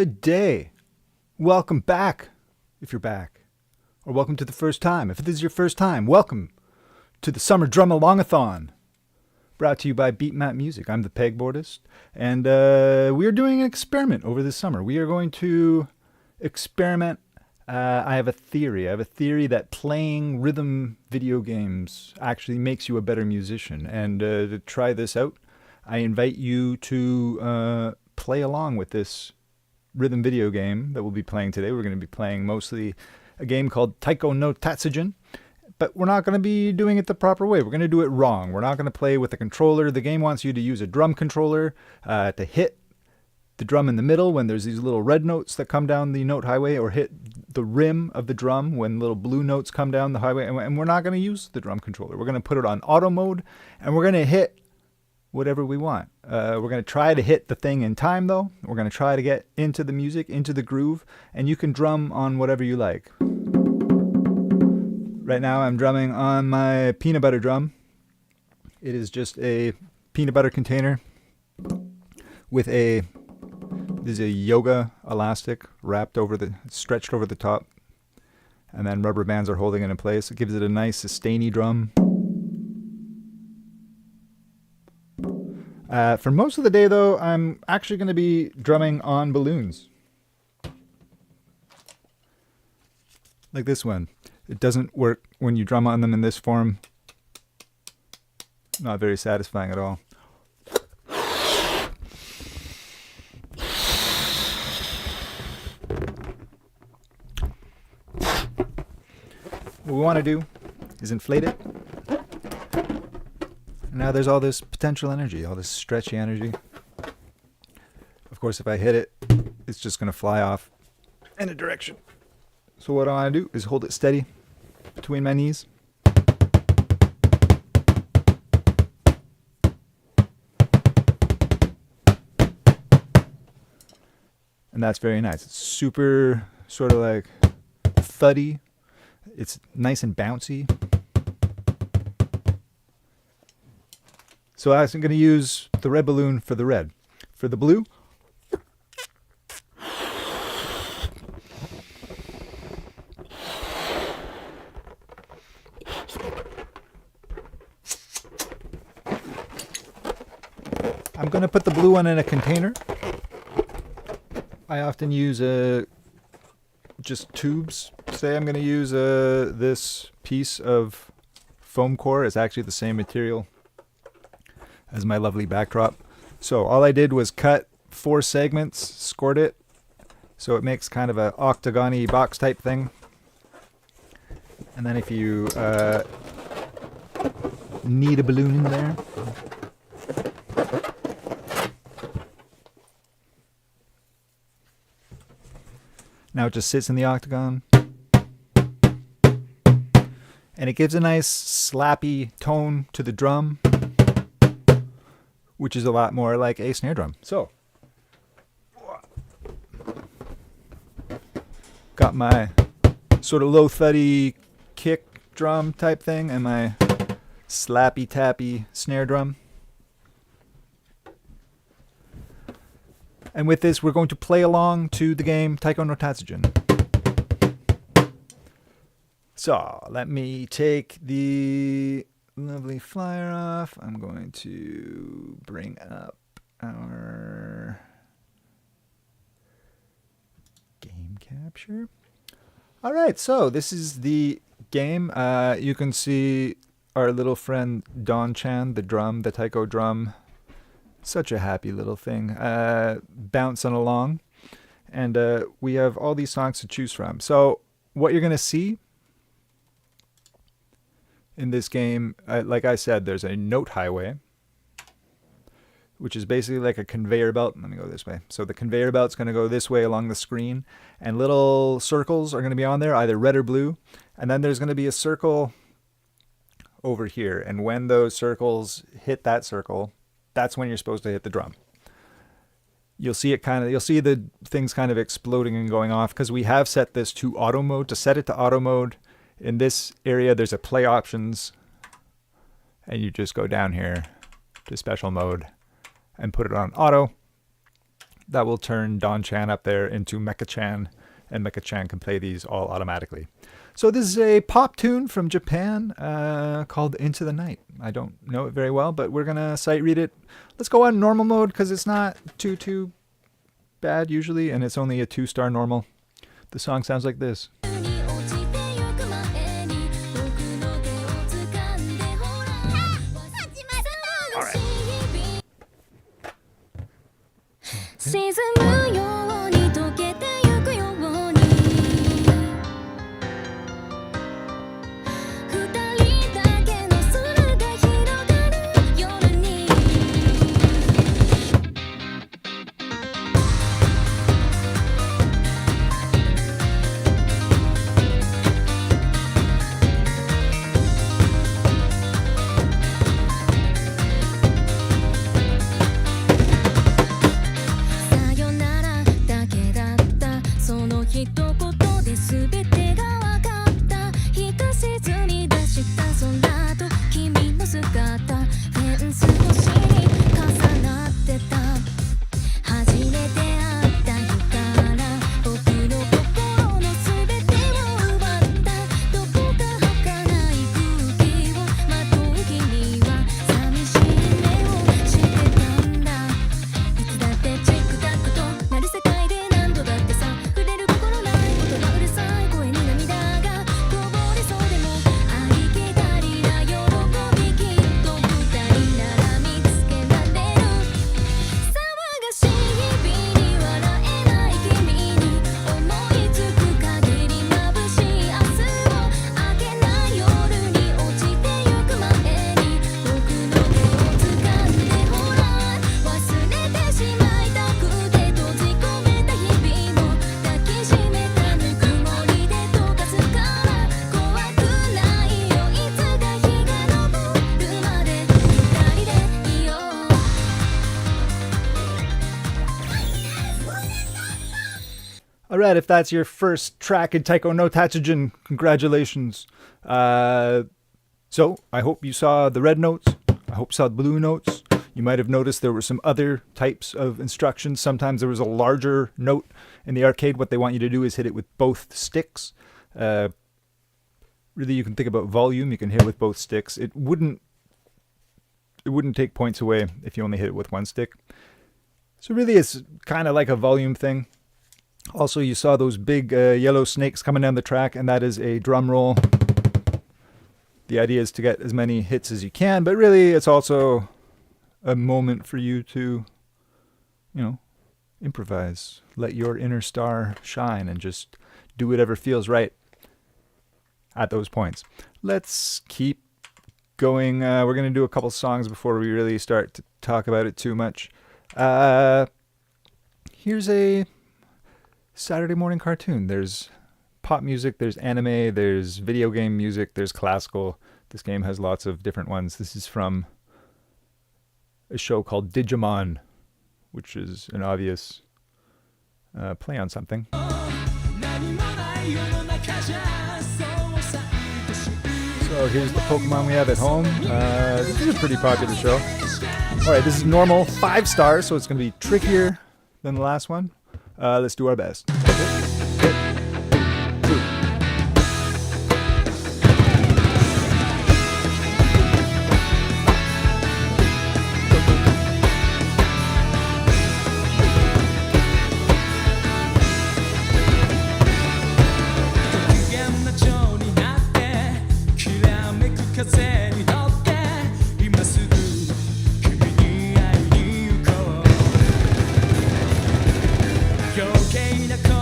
Good day. Welcome back, if you're back. Or welcome to the first time. If this is your first time, welcome to the Summer Drum-a-Long-a-Thon. Brought to you by Beatmap Music. I'm the pegboardist. And we are doing an experiment over this summer. We are going to experiment. I have a theory. I have a theory that playing rhythm video games actually makes you a better musician. And to try this out, I invite you to play along with this rhythm video game that we'll be playing today. We're going to be playing mostly a game called Taiko no Tatsujin, but we're not going to be doing it the proper way. We're going to do it wrong. We're not going to play with a controller. The game wants you to use a drum controller to hit the drum in the middle when there's these little red notes that come down the note highway, or hit the rim of the drum when little blue notes come down the highway. And we're not going to use the drum controller. We're going to put it on auto mode, and we're going to hit whatever we want. We're going to try to hit the thing in time, though. We're going to try to get into the music, into the groove, and you can drum on whatever you like. Right now I'm drumming on my peanut butter drum. It is just a peanut butter container with this is a yoga elastic stretched over the top, and then rubber bands are holding it in place. It gives it a nice sustainy drum. For most of the day, though, I'm actually going to be drumming on balloons. Like this one. It doesn't work when you drum on them in this form. Not very satisfying at all. What we want to do is inflate it. Now there's all this potential energy, all this stretchy energy. Of course, if I hit it, it's just going to fly off in a direction. So what I want to do is hold it steady between my knees. And that's very nice. It's super sort of like thuddy. It's nice and bouncy. So I'm going to use the red balloon for the red. For the blue, I'm going to put the blue one in a container. I often use just tubes. Say I'm going to use this piece of foam core. It's actually the same material as my lovely backdrop. So all I did was cut 4 segments, scored it, so it makes kind of an octagon-y box type thing. And then if you need a balloon in there, now it just sits in the octagon. And it gives a nice slappy tone to the drum, which is a lot more like a snare drum. So, got my sort of low thuddy kick drum type thing and my slappy tappy snare drum. And with this, we're going to play along to the game Taiko no Tatsujin. So, let me take the lovely flyer off. I'm going to bring up our game capture. All right, so this is the game. You can see our little friend Don-chan, the Taiko drum. Such a happy little thing, bouncing along. And we have all these songs to choose from. So what you're going to see in this game, like I said, there's a note highway, which is basically like a conveyor belt. Let me go this way. So the conveyor belt's going to go this way along the screen, and little circles are going to be on there, either red or blue. And then there's going to be a circle over here. And when those circles hit that circle, that's when you're supposed to hit the drum. You'll see the things kind of exploding and going off because we have set this to auto mode. To set it to auto mode, in this area, there's a play options, and you just go down here to special mode and put it on auto. that will turn Don-chan up there into Mecha-chan, and Mecha-chan can play these all automatically. So this is a pop tune from Japan called Into the Night. I don't know it very well, but we're going to sight read it. Let's go on normal mode because it's not too bad usually, and it's only a 2-star normal. The song sounds like this. All right. 'Alright, if that's your first track in Taiko no Tatsujin, congratulations. So, I hope you saw the red notes. I hope you saw the blue notes. You might have noticed there were some other types of instructions. Sometimes there was a larger note in the arcade. What they want you to do is hit it with both sticks. Really, you can think about volume. You can hit it with both sticks. It wouldn't take points away if you only hit it with one stick. So really, it's kind of like a volume thing. Also, you saw those big yellow snakes coming down the track, and that is a drum roll. The idea is to get as many hits as you can, but really, it's also a moment for you to, improvise. Let your inner star shine and just do whatever feels right at those points. Let's keep going. We're going to do a couple songs before we really start to talk about it too much. Here's a Saturday morning cartoon. There's pop music, there's anime, there's video game music, there's classical. This game has lots of different ones. This is from a show called Digimon, which is an obvious play on something. So here's the Pokemon we have at home. This is a pretty popular show. Alright, this is normal, 5 stars, so it's going to be trickier than the last one. Let's do our best. Okay.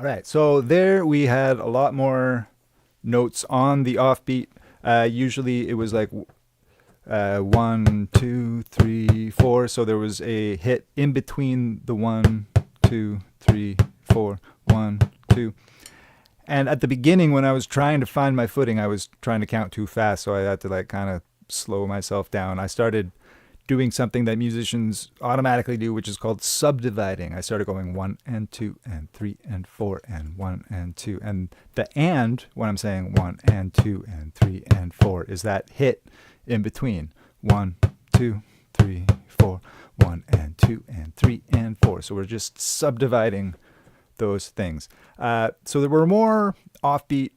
All right, so there we had a lot more notes on the offbeat. Usually it was like 1, 2, 3, 4. So there was a hit in between the 1, 2, 3, 4, 1, 2. And at the beginning, when I was trying to find my footing, I was trying to count too fast, so I had to like kind of slow myself down. I started doing something that musicians automatically do, which is called subdividing. I started going 1 and 2 and 3 and 4 and 1 and 2. And the and, when I'm saying 1 and 2 and 3 and 4, is that hit in between 1, 2, 3, 4, 1 and 2 and 3 and 4. So we're just subdividing those things. So there were more offbeat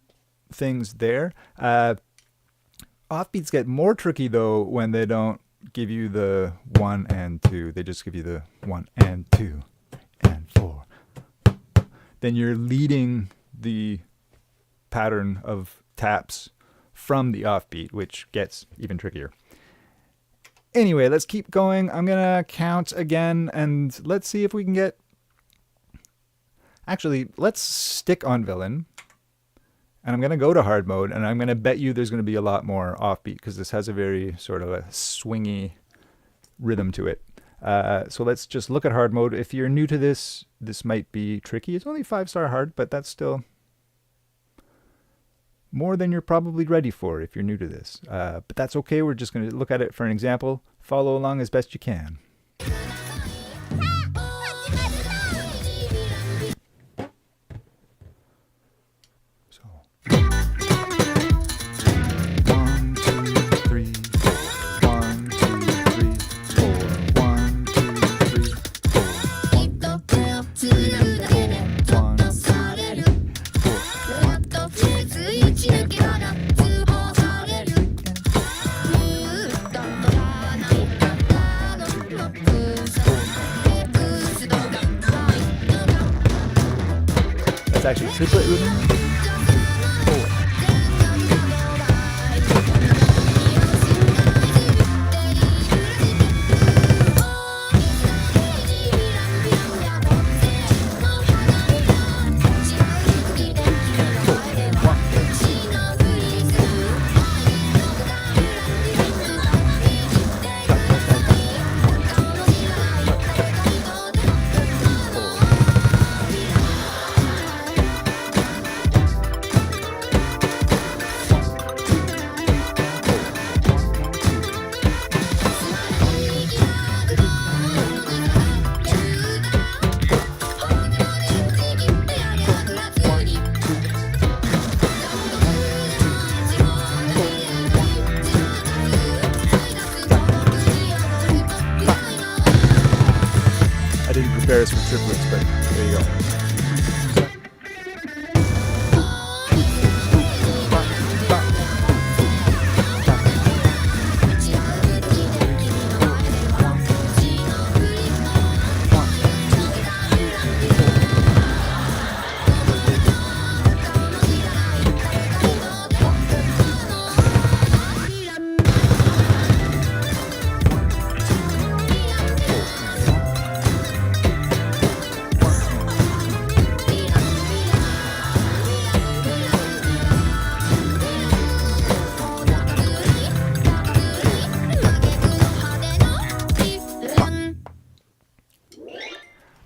things there. Offbeats get more tricky though when they don't give you the 1 and 2. They just give you the 1 and 2 and 4. Then you're leading the pattern of taps from the offbeat, which gets even trickier. Anyway, let's keep going. I'm gonna count again and let's see if we can get... Actually, let's stick on villain. And I'm going to go to hard mode, and I'm going to bet you there's going to be a lot more offbeat because this has a very sort of a swingy rhythm to it. So let's just look at hard mode. If you're new to this, this might be tricky. It's only 5-star hard, but that's still more than you're probably ready for if you're new to this. But that's okay. We're just going to look at it for an example. Follow along as best you can. It's actually triplet rhythm.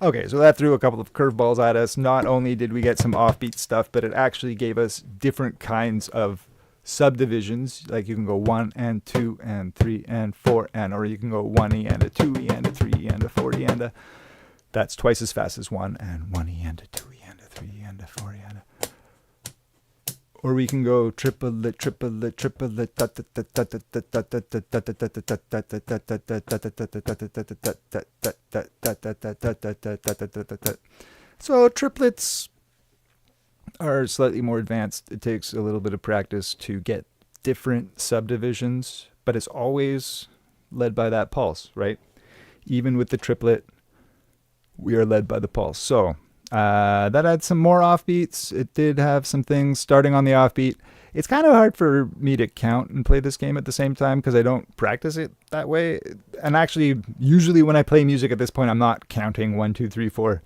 Okay, so that threw a couple of curveballs at us. Not only did we get some offbeat stuff, but it actually gave us different kinds of subdivisions. Like you can go 1 and 2 and 3 and 4 and, or you can go 1E and a 2E and a 3E and a 4E and a. That's twice as fast as 1 and 1E and a 2E and a 3E and a 4E and a. Or we can go triplet, triplet, triplet. So triplets are slightly more advanced. It takes a little bit of practice to get different subdivisions, but it's always led by that pulse, right? Even with the triplet, we are led by the pulse. So that had some more offbeats. It did have some things starting on the offbeat. It's kind of hard for me to count and play this game at the same time because I don't practice it that way. And actually, usually when I play music at this point, I'm not counting 1, 2, 3, 4.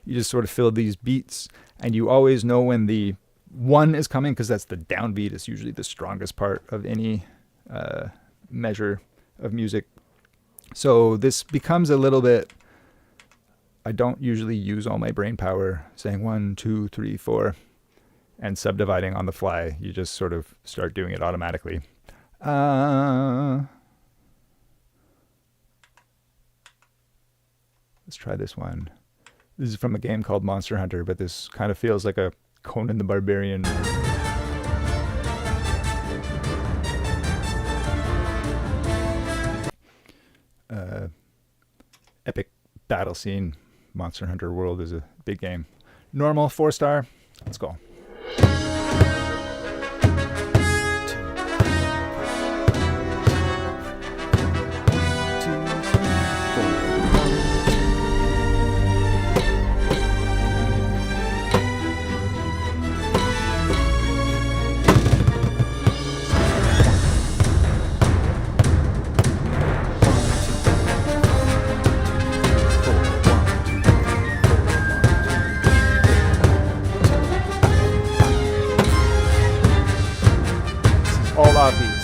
You just sort of fill these beats, and you always know when the 1 is coming because that's the downbeat. It's usually the strongest part of any measure of music. So this becomes a little bit... I don't usually use all my brain power saying 1, 2, 3, 4 and subdividing on the fly. You just sort of start doing it automatically. Let's try this one. This is from a game called Monster Hunter, but this kind of feels like a Conan the Barbarian. Epic battle scene. Monster Hunter World is a big game. Normal, 4-star. Let's go. All offbeats.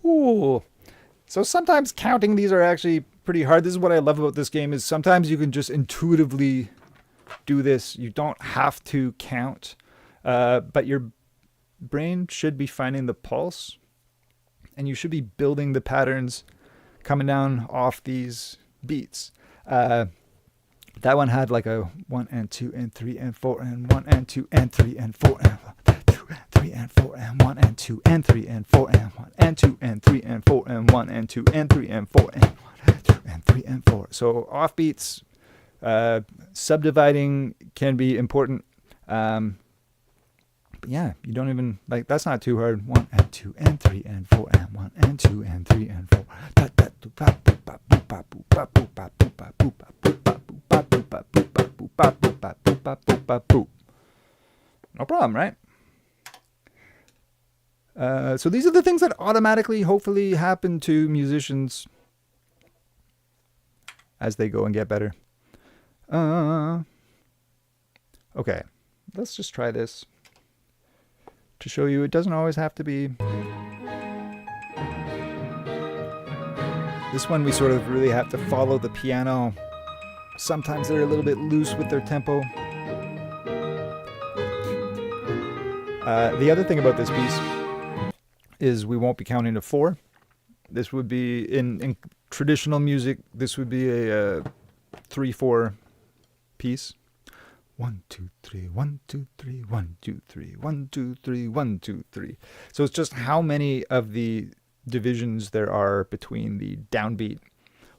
Ooh. So sometimes counting these are actually pretty hard. This is what I love about this game is sometimes you can just intuitively do this. You don't have to count, but your brain should be finding the pulse and you should be building the patterns coming down off these beats. That one had like a 1 and 2 and 3 and 4 and 1 and 2 and 3 and 4 and 2 and 3 and 4 and 1 and 2 and 3 and 4 and 1 and 2 and 3 and 4 and 1 and 2 and 3 and 4 and 1 and 2 and 3 and 4. So offbeats, subdividing can be important. But yeah, you don't even like that's not too hard. 1 and 2 and 3 and 4 and 1 and 2 and 3 and 4. No problem, right? So these are the things that automatically, hopefully, happen to musicians as they go and get better. Okay, let's just try this to show you it doesn't always have to be. This one we sort of really have to follow the piano. Sometimes they're a little bit loose with their tempo. The other thing about this piece is we won't be counting to 4. This would be, in traditional music, this would be a 3/4 piece. 1, 2, 3, 1, 2, 3, 1, 2, 3, 1, 2, 3, 1, 2, 3. So it's just how many of the divisions there are between the downbeat.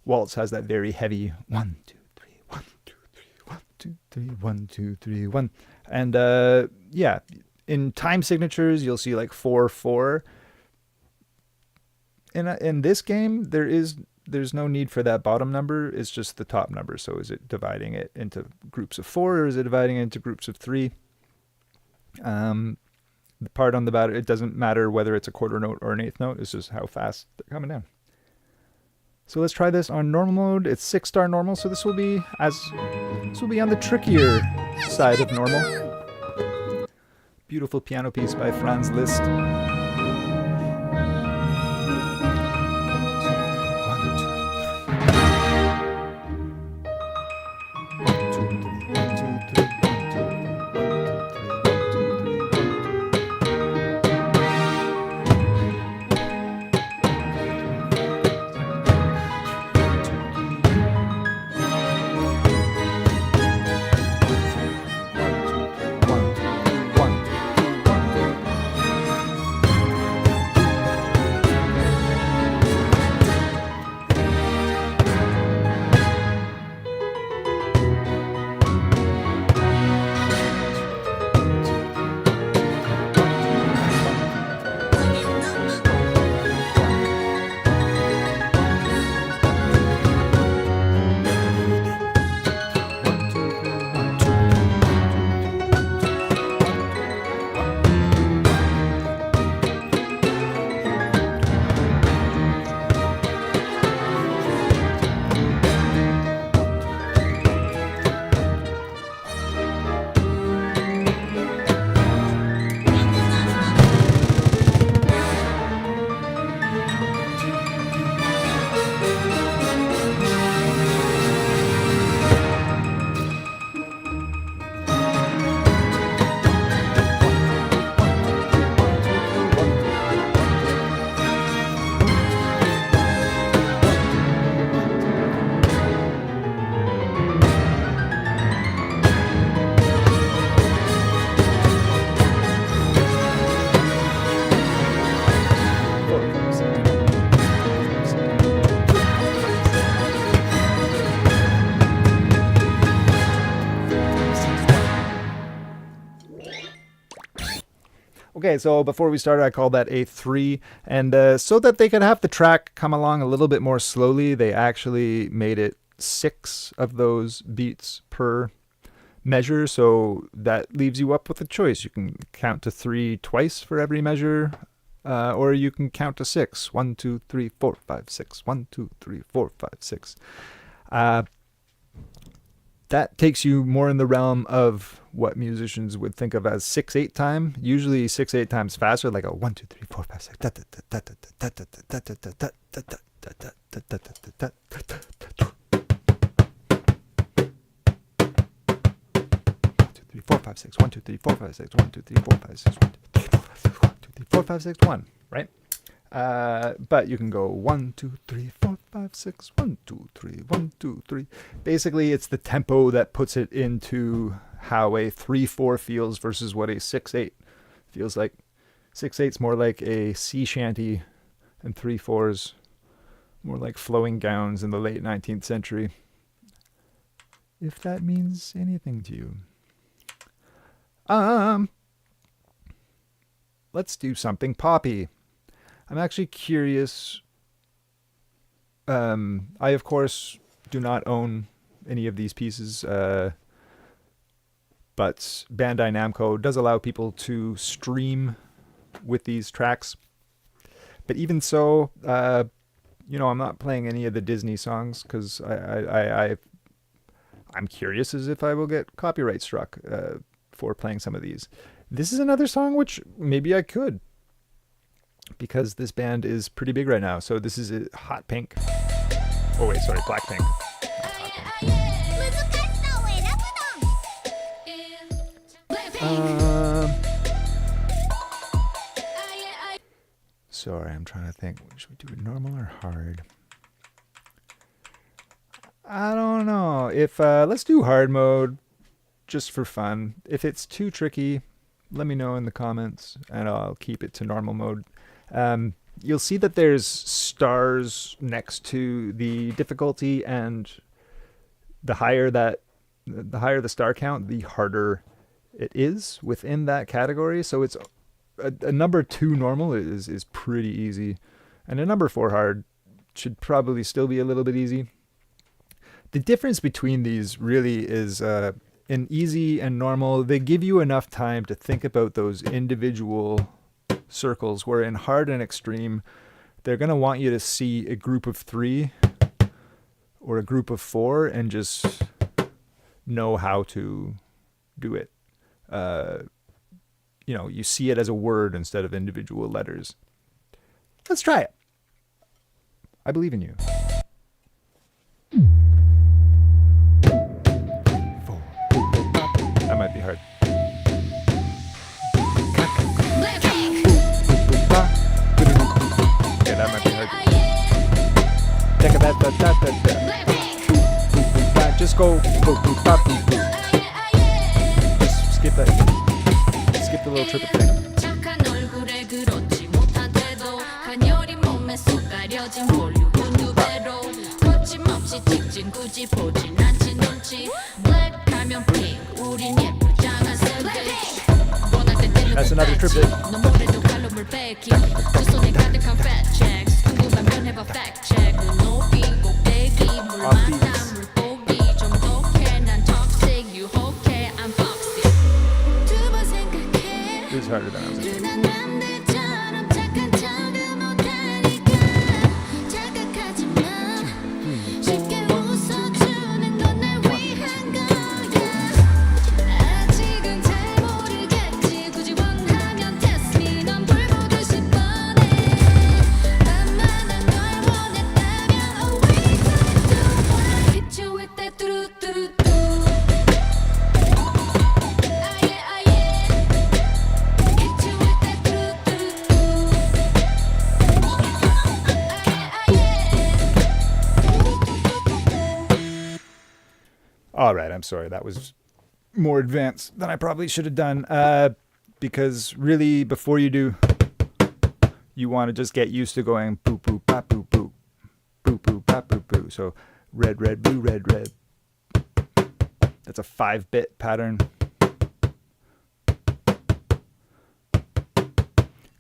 Waltz has that very heavy 1, 2, 3, 1, 2, 3, 1, 2, 3, 1, 2, 3, 1. And yeah, in time signatures, you'll see like 4, 4. In this game, there's no need for that bottom number. It's just the top number. So is it dividing it into groups of 4 or is it dividing it into groups of 3? The part on the batter, it doesnn't matter whether it's a quarter note or an eighth note. It's just how fast they're coming down. So let's try this on normal mode. It's 6-star normal, so this will be on the trickier side of normal. Beautiful piano piece by Franz Liszt. Okay, so before we started, I called that a 3, and so that they could have the track come along a little bit more slowly, they actually made it 6 of those beats per measure, so that leaves you up with a choice. You can count to 3 twice for every measure, or you can count to 6. 1, 2, 3, 4, 5, 6. 1, 2, 3, 4, 5, 6. That takes you more in the realm of what musicians would think of as 6/8 time. Usually 6/8 times faster, like a 1, 2, 3, 4, 5, 6. 3, 4, 5, 6. 1, 2, 3, 4, 5, 6. 1, 2, 3, 4, 5, 6. 1, 2, 3, 4, 5, 6. 1, 2, 3, 4, 5, 6. 1, right? But you can go 1, 2, 3, 4, 5, 6. 1, 2, 3, 1, 2, 3. Basically, it's the tempo that puts it into how a 3/4 feels versus what a 6/8 feels like. 6/8's more like a sea shanty, and 3/4's more like flowing gowns in the late 19th century. If that means anything to you. Let's do something poppy. I'm actually curious. I, of course, do not own any of these pieces, but Bandai Namco does allow people to stream with these tracks. But even so, I'm not playing any of the Disney songs because I'm curious as if I will get copyright struck for playing some of these. This is another song which maybe I could, because this band is pretty big right now. So this is Hot Pink. Oh wait, sorry, Blackpink. Sorry, I'm trying to think. Should we do it normal or hard? I don't know. If let's do hard mode, just for fun. If it's too tricky, let me know in the comments, and I'll keep it to normal mode. You'll see that there's stars next to the difficulty, and the higher the star count, the harder it is within that category. So it's a number 2 normal is pretty easy, and a number 4 hard should probably still be a little bit easy. The difference between these really is in easy and normal, they give you enough time to think about those individual circles, where in hard and extreme, they're going to want you to see a group of 3 or a group of 4 and just know how to do it. You see it as a word instead of individual letters. Let's try it. I believe in you. 4. That might be hard. Okay, that might be hard. Just go. Just skip that. Skip the little triple thing. That's another triplet. This is harder than I was expecting. All right, I'm sorry. That was more advanced than I probably should have done. Because really, before you do, you want to just get used to going boo boo bop boo boo, boo boo bop boo boo. So red red blue red red. That's a 5-bit pattern.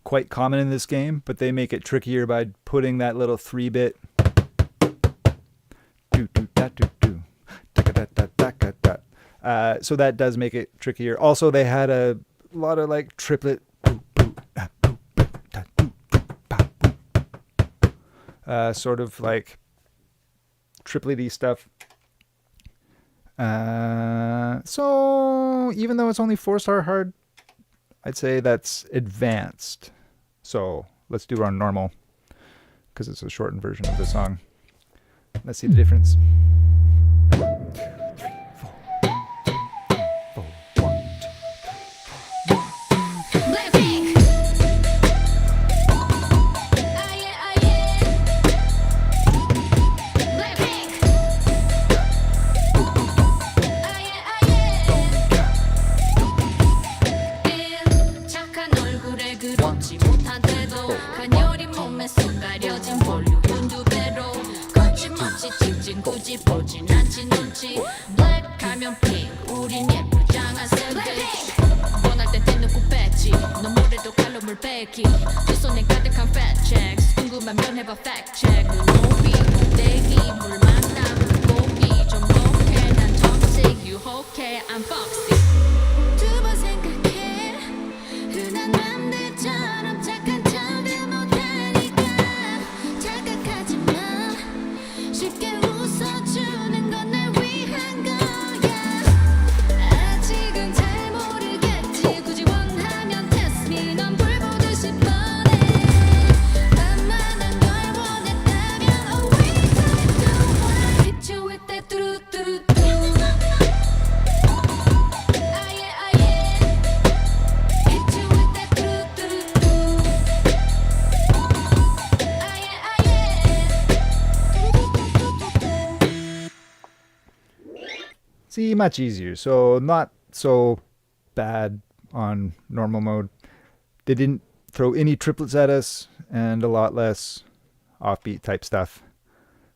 Quite common in this game, but they make it trickier by putting that little 3-bit. Do do da do do. So that does make it trickier. Also, they had a lot of like triplet, sort of like triplet-y stuff. So even though it's only 4-star hard, I'd say that's advanced. So let's do our normal, because it's a shortened version of the song. Let's see the difference. 1, 2, 3, 4. 4. 1, 2, 3, 4. Blackpink. 착한 얼굴에 그렇지 못한 태도 가녀린 몸에 쏙 가려진 볼륨은 2배로 거침없이 찍진 굳이 보진 않지 눈치 블랙하면 핑 우린 예쁘장한 샌드위치 원할 때 대놓고 뺐지 넌 뭐래도 칼로물 베이킹 두 손에 가득한 fat checks 궁금하면 해봐 fact check 눈높이 꼭대기 물 만나 물고기 좀 독해 난 toxic 유혹해 I'm foxy 두 번 생각해 흔한 남들처럼 See, much easier. So not so bad on normal mode. They didn't throw any triplets at us and a lot less offbeat type stuff,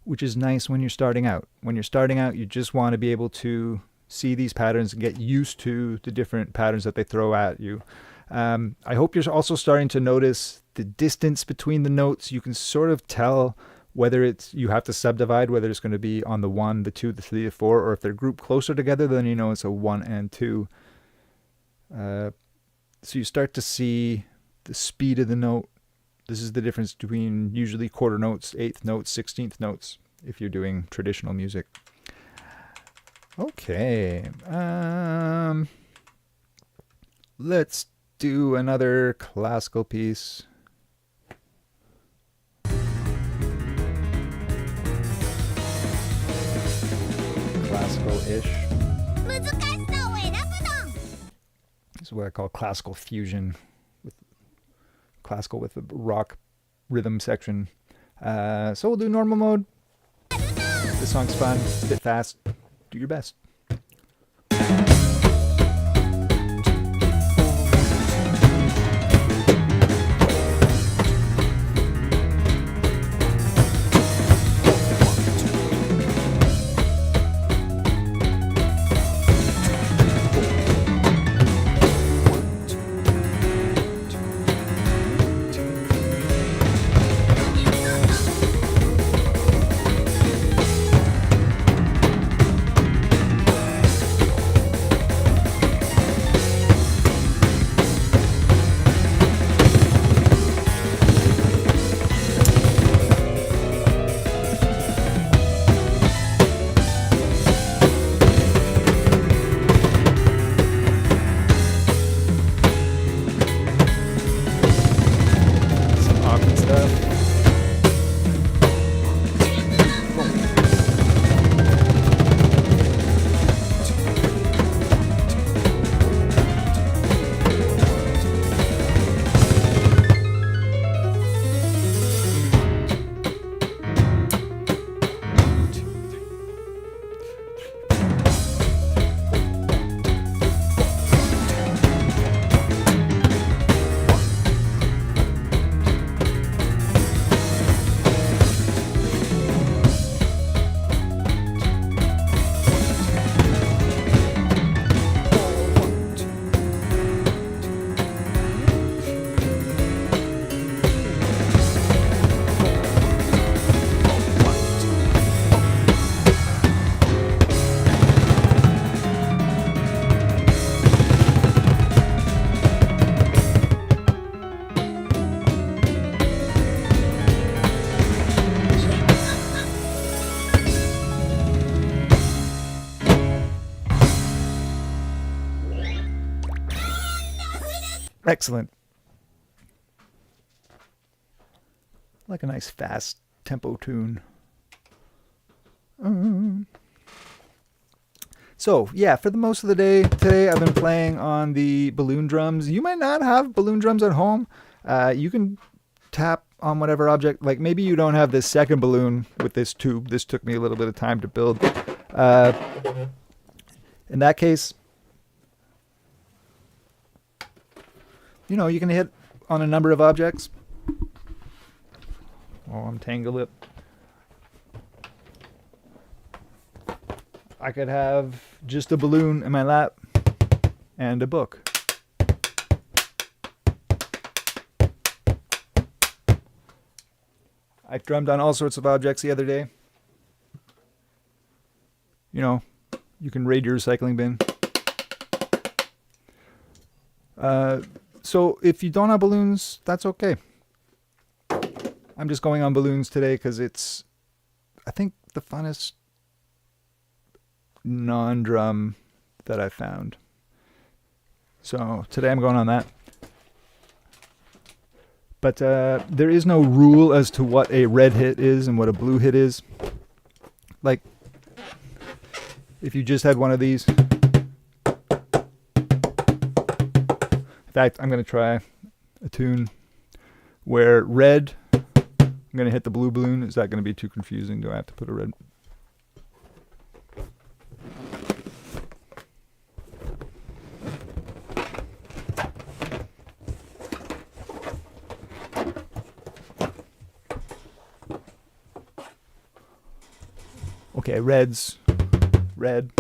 which is nice when you're starting out. When you're starting out, you just want to be able to see these patterns and get used to the different patterns that they throw at you. I hope you're also starting to notice the distance between the notes. You can sort of tell whether it's you have to subdivide, whether it's going to be on the 1, the 2, the 3, the 4, or if they're grouped closer together, then you know it's a 1 and 2. So you start to see the speed of the note. This is the difference between usually quarter notes, 8th notes, 16th notes, if you're doing traditional music. Okay. Let's do another classical piece. Classical-ish. This is what I call classical fusion, with classical with a rock rhythm section. So we'll do normal mode. This song's fun. It's a bit fast. Do your best. Excellent. Like a nice fast tempo tune. So, yeah, for the most of the day today, I've been playing on the balloon drums. You might not have balloon drums at home. You can tap on whatever object. Like maybe you don't have this second balloon with this tube. This took me a little bit of time to build. In that case, you know, you can hit on a number of objects. Oh, untangle it. I could have just a balloon in my lap and a book. I drummed on all sorts of objects the other day. You know, you can raid your recycling bin. So if you don't have balloons, that's okay. I'm just going on balloons today because it's, I think, the funnest non-drum that I found. So today I'm going on that. But there is no rule as to what a red hit is and what a blue hit is. Like, if you just had one of these. In fact, I'm going to try a tune where red, I'm going to hit the blue balloon. Is that going to be too confusing? Do I have to put a red? Okay, red's red,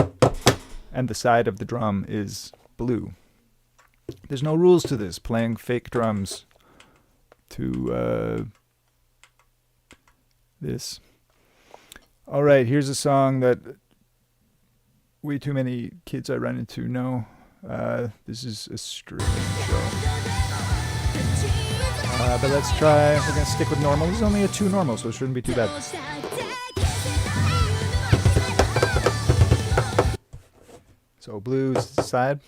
and the side of the drum is blue. There's no rules to this, playing fake drums to this. Alright, here's a song that way too many kids I run into know. This is a string show. But let's try, we're going to stick with normal. This is only a 2 normal, so it shouldn't be too bad. So blues side.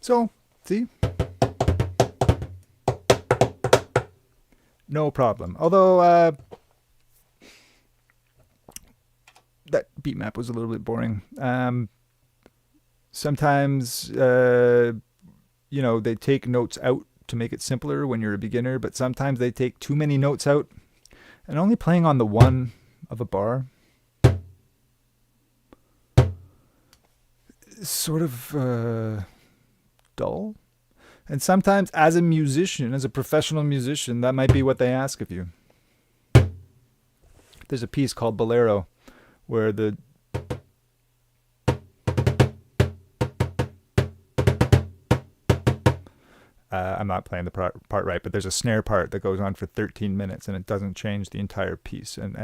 So, see? No problem. Although, that beatmap was a little bit boring. Sometimes, you know, they take notes out to make it simpler when you're a beginner, but sometimes they take too many notes out, and only playing on the one of a bar is sort of dull. And sometimes as a musician, as a professional musician, that might be what they ask of you. There's a piece called Bolero where the I'm not playing the part right, but there's a snare part that goes on for 13 minutes and it doesn't change the entire piece. And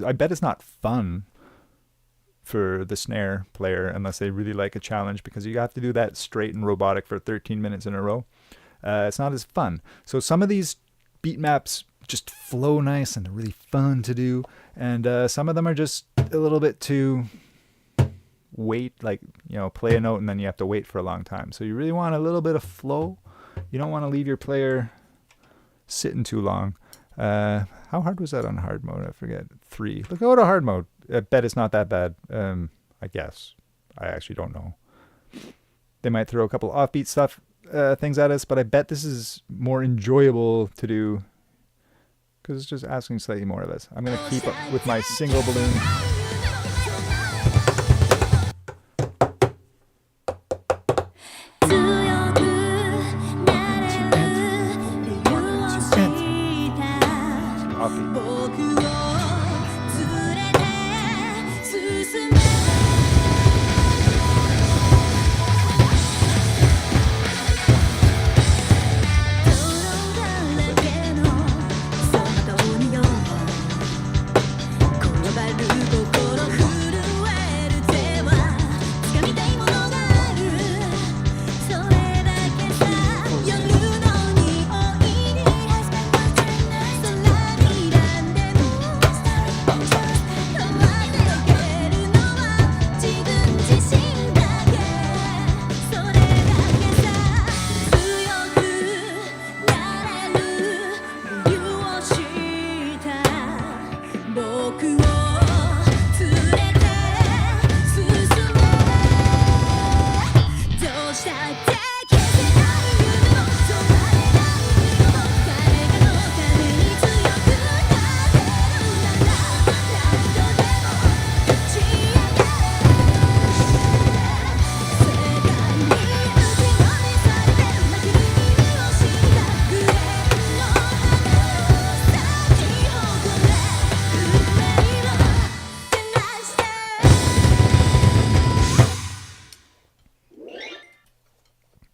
I bet it's not fun for the snare player unless they really like a challenge, because you have to do that straight and robotic for 13 minutes in a row. It's not as fun. So some of these beat maps just flow nice and they're really fun to do, and some of them are just a little bit too wait, like, you know, play a note and then you have to wait for a long time. So you really want a little bit of flow. You don't want to leave your player sitting too long. How hard was that on hard mode? I forget. 3. Look, go to hard mode. I bet it's not that bad. I guess. I actually don't know. They might throw a couple offbeat stuff, things at us, but I bet this is more enjoyable to do because it's just asking slightly more of us. I'm going to keep up with my single balloon.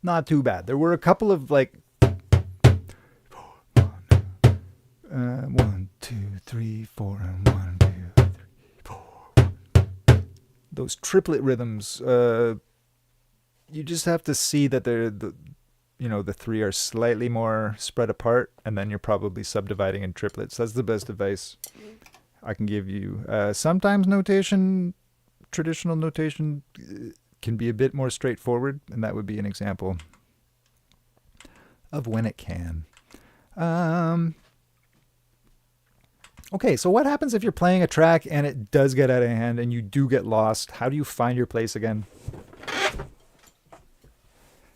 Not too bad. There were a couple of like 1, 2, 3, 4, and 1, 2, 3, 4. Those triplet rhythms. You just have to see that the three are slightly more spread apart, and then you're probably subdividing in triplets. That's the best advice I can give you. Sometimes traditional notation can be a bit more straightforward, and that would be an example of when it can. Okay, so what happens if you're playing a track and it does get out of hand and you do get lost? How do you find your place again?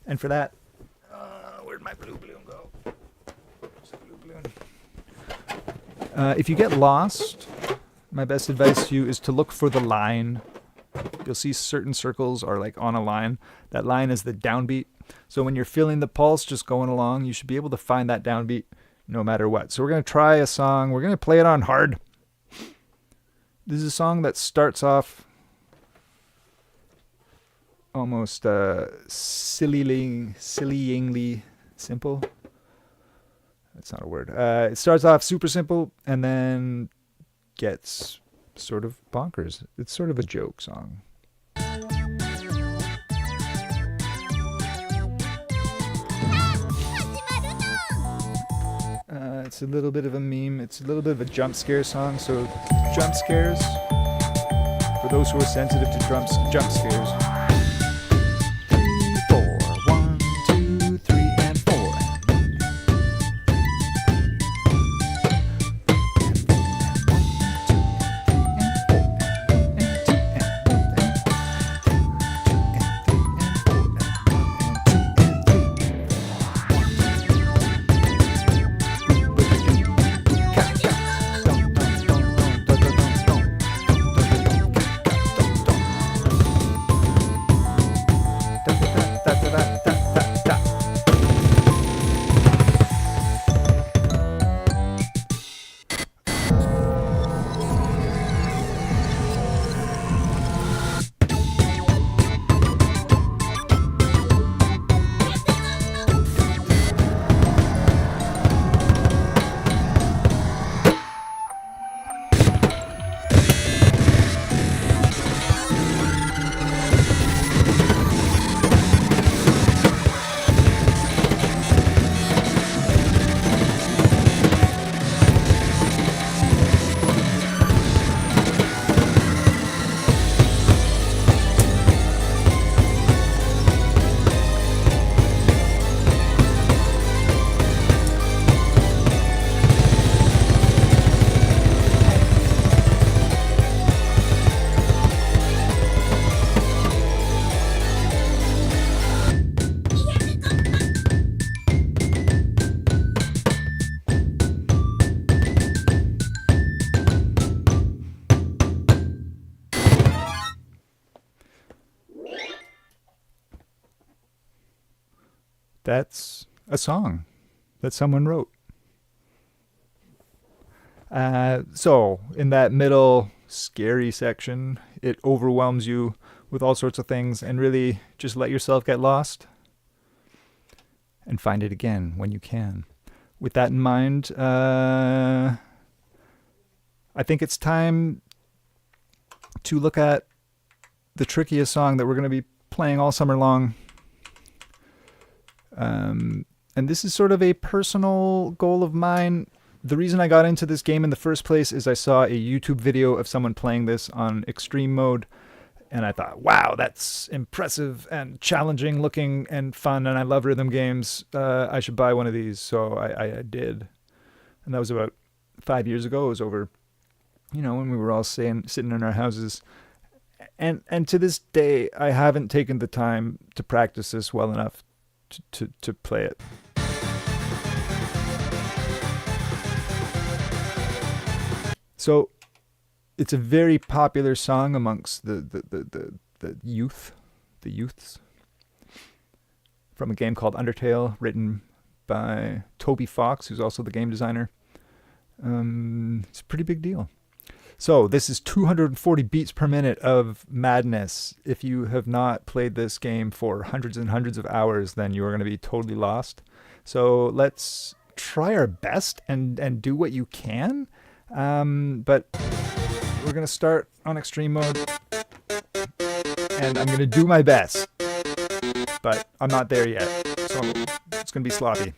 And for that, where'd my blue balloon go? Where's the blue balloon? If you get lost, my best advice to you is to look for the line. You'll see certain circles are like on a line. That line is the downbeat. So when you're feeling the pulse just going along, you should be able to find that downbeat no matter what. So we're going to try a song. We're going to play it on hard. This is a song that starts off almost sillyingly simple. That's not a word. It starts off super simple and then gets sort of bonkers. It's sort of a joke song. It's a little bit of a meme. It's a little bit of a jump scare song. So jump scares, for those who are sensitive to jump scares. 3, 4, 1, 2, 3, and 4. That's a song that someone wrote. So in that middle scary section, it overwhelms you with all sorts of things, and really just let yourself get lost and find it again when you can. With that in mind, I think it's time to look at the trickiest song that we're going to be playing all summer long. And this is sort of a personal goal of mine. The reason I got into this game in the first place is I saw a YouTube video of someone playing this on extreme mode, and I thought, wow, that's impressive and challenging looking and fun, and I love rhythm games. I should buy one of these. So I did. And that was about 5 years ago. It was over, when we were all sitting in our houses. And to this day, I haven't taken the time to practice this well enough to play it. So it's a very popular song amongst the youths, from a game called Undertale, written by Toby Fox, who's also the game designer. It's a pretty big deal. So this is 240 beats per minute of madness. If you have not played this game for hundreds and hundreds of hours, then you are going to be totally lost. So let's try our best and do what you can. But we're going to start on extreme mode. And I'm going to do my best. But I'm not there yet. So it's going to be sloppy.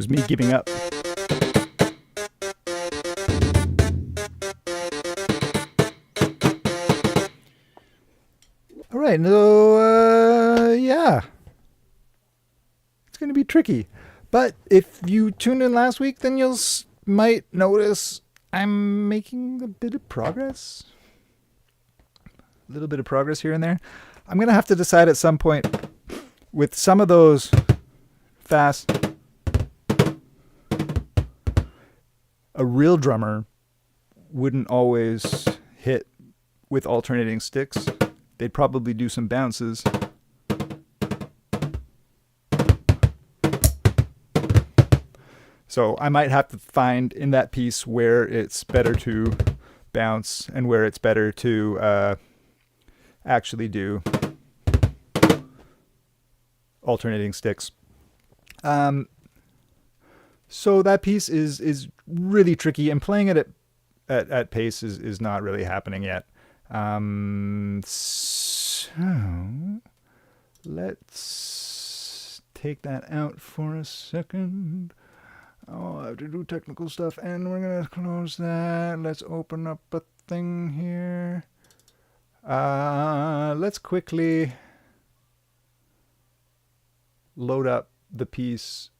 Me giving up. All right, yeah, it's going to be tricky. But if you tuned in last week, then you'll might notice I'm making a bit of progress. A little bit of progress here and there. I'm going to have to decide at some point with some of those fast. A real drummer wouldn't always hit with alternating sticks. They'd probably do some bounces. So I might have to find in that piece where it's better to bounce and where it's better to actually do alternating sticks. So that piece is really tricky, and playing it at pace is not really happening yet. So let's take that out for a second. Oh, I have to do technical stuff, and we're going to close that. Let's open up a thing here. Let's quickly load up the piece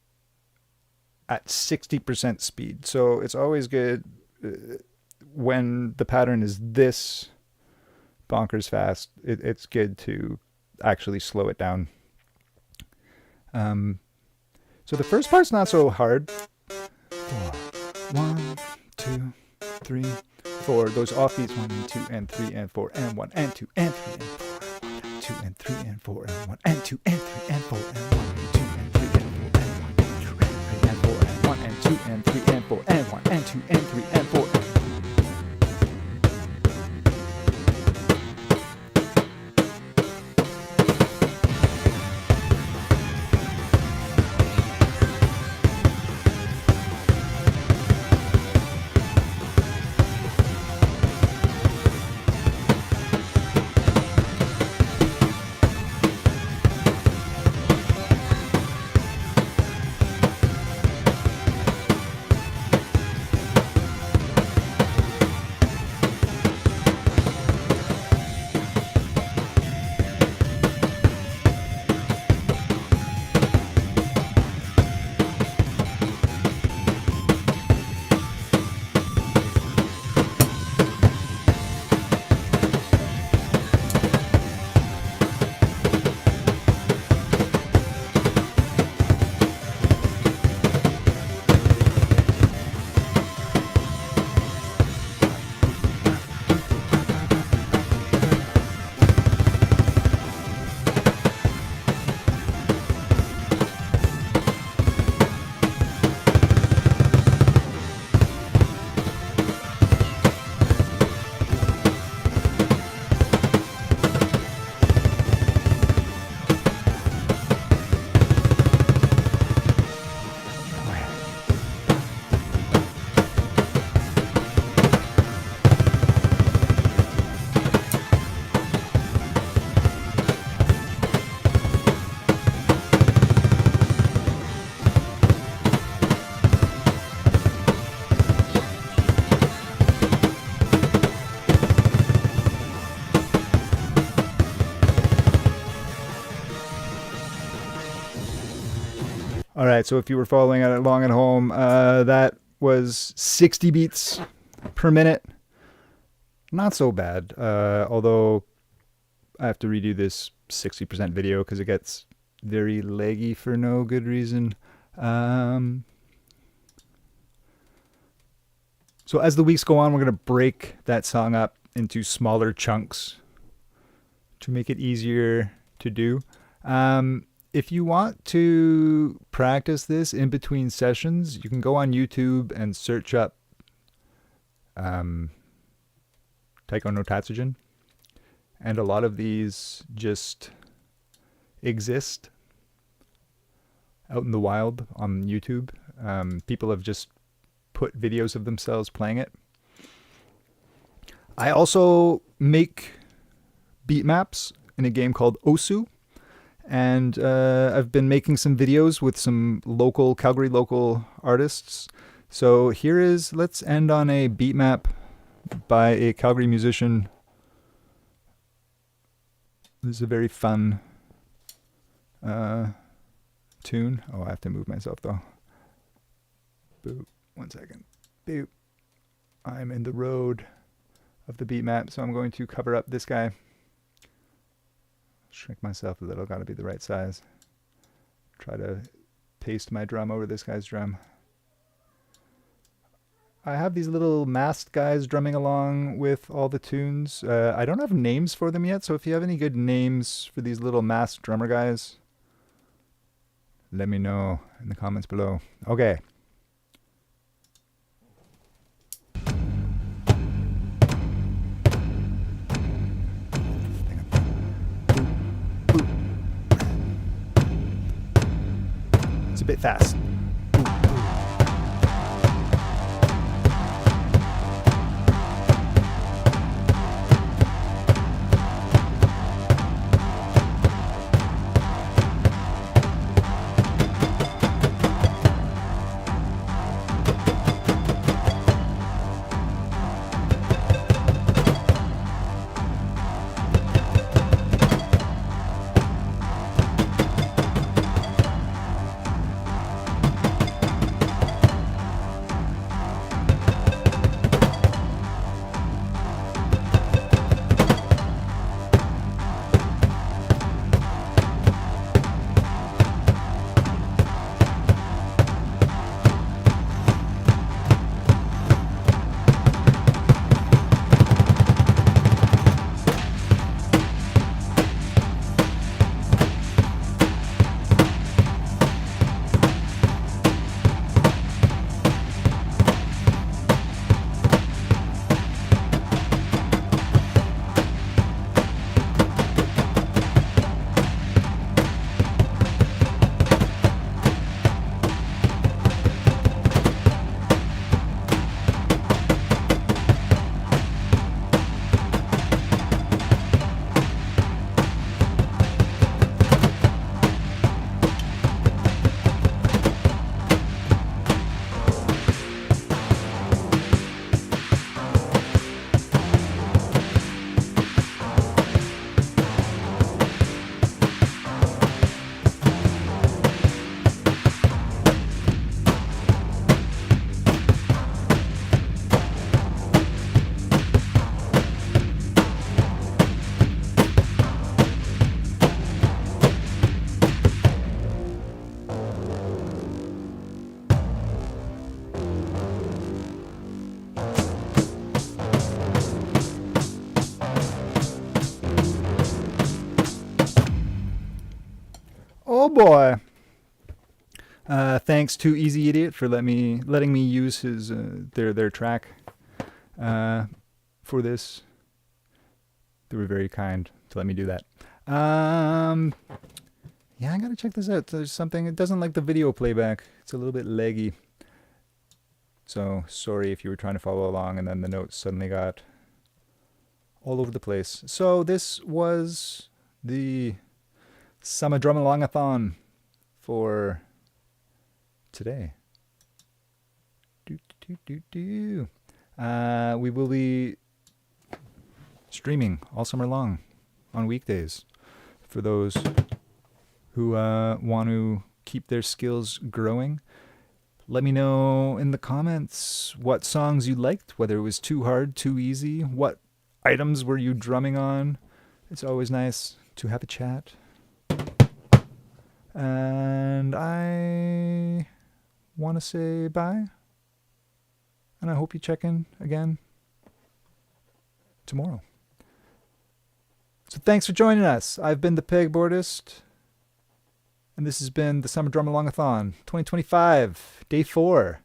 at 60% speed. So it's always good when the pattern is this bonkers fast. It's good to actually slow it down. So the first part's not so hard. 1, 2, 3, 4. Those offbeats 1, 2, and 3, and 4, and 1, and 2, and 3, and 4, 2, and 3, and 4, and 1, and 2, and 3, and 4, and 1, and 2, and 3, and 4, and 1, and 2, and 3, and 4, and 1, and 2, and 3, and 4. All right, so if you were following along at home, that was 60 beats per minute. Not so bad, although I have to redo this 60% video because it gets very laggy for no good reason. So as the weeks go on, we're going to break that song up into smaller chunks to make it easier to do. If you want to practice this in between sessions, you can go on YouTube and search up Taiko no Tatsujin. And a lot of these just exist out in the wild on YouTube. People have just put videos of themselves playing it. I also make beat maps in a game called Osu. And I've been making some videos with some Calgary local artists. So here is, let's end on a beat map by a Calgary musician. This is a very fun tune. Oh, I have to move myself though. Boop. 1 second. Boop. I'm in the road of the beat map, so I'm going to cover up this guy. Shrink myself a little, gotta be the right size. Try to paste my drum over this guy's drum. I have these little masked guys drumming along with all the tunes. I don't have names for them yet, so if you have any good names for these little masked drummer guys, let me know in the comments below. Okay. It's a bit fast. Oh boy. Thanks to Easy Idiot for letting me use his their track for this. They were very kind to let me do that. Yeah, I gotta check this out. There's something, it doesn't like the video playback. It's a little bit laggy. So sorry if you were trying to follow along and then the notes suddenly got all over the place. So this was the Summer Drum-a-Long-a-Thon for today. We will be streaming all summer long on weekdays for those who want to keep their skills growing. Let me know in the comments what songs you liked, whether it was too hard, too easy, what items were you drumming on. It's always nice to have a chat. And I want to say bye. And I hope you check in again tomorrow. So thanks for joining us. I've been the Pegboardist. And this has been the Summer Drum-a-Long-a-Thon 2025, Day 4.